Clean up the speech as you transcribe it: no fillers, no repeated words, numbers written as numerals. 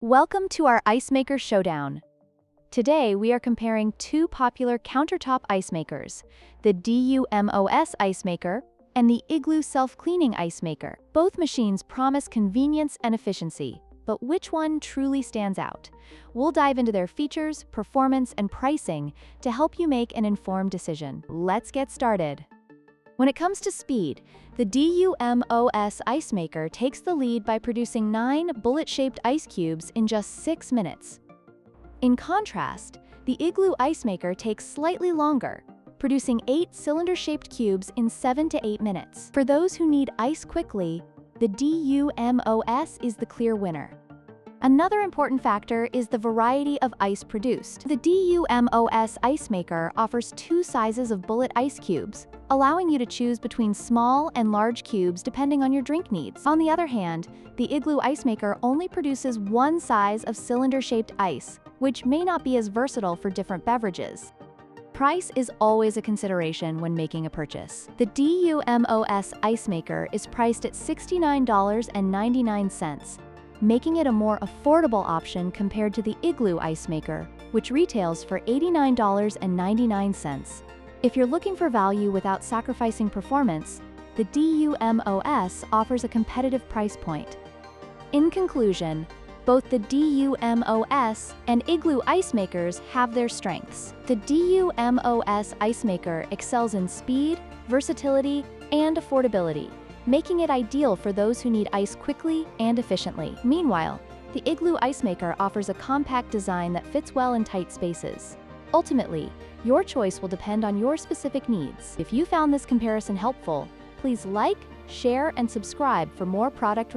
Welcome to our Ice Maker Showdown. Today we are comparing two popular countertop ice makers, the DUMOS Ice Maker and the Igloo self-cleaning ice maker. Both machines promise convenience and efficiency, but which one truly stands out? We'll dive into their features, performance, and pricing to help you make an informed decision. Let's get started. When it comes to speed, the DUMOS Ice Maker takes the lead by producing 9 bullet-shaped ice cubes in just 6 minutes. In contrast, the Igloo Ice Maker takes slightly longer, producing 8 cylinder-shaped cubes in 7 to 8 minutes. For those who need ice quickly, the DUMOS is the clear winner. Another important factor is the variety of ice produced. The DUMOS Ice Maker offers 2 sizes of bullet ice cubes, allowing you to choose between small and large cubes depending on your drink needs. On the other hand, the Igloo Ice Maker only produces 1 size of cylinder-shaped ice, which may not be as versatile for different beverages. Price is always a consideration when making a purchase. The DUMOS Ice Maker is priced at $69.99, making it a more affordable option compared to the Igloo Ice Maker, which retails for $89.99. If you're looking for value without sacrificing performance, the DUMOS offers a competitive price point. In conclusion, both the DUMOS and Igloo Ice Makers have their strengths. The DUMOS Ice Maker excels in speed, versatility, and affordability, making it ideal for those who need ice quickly and efficiently. Meanwhile, the Igloo Ice Maker offers a compact design that fits well in tight spaces. Ultimately, your choice will depend on your specific needs. If you found this comparison helpful, please like, share, and subscribe for more product reviews.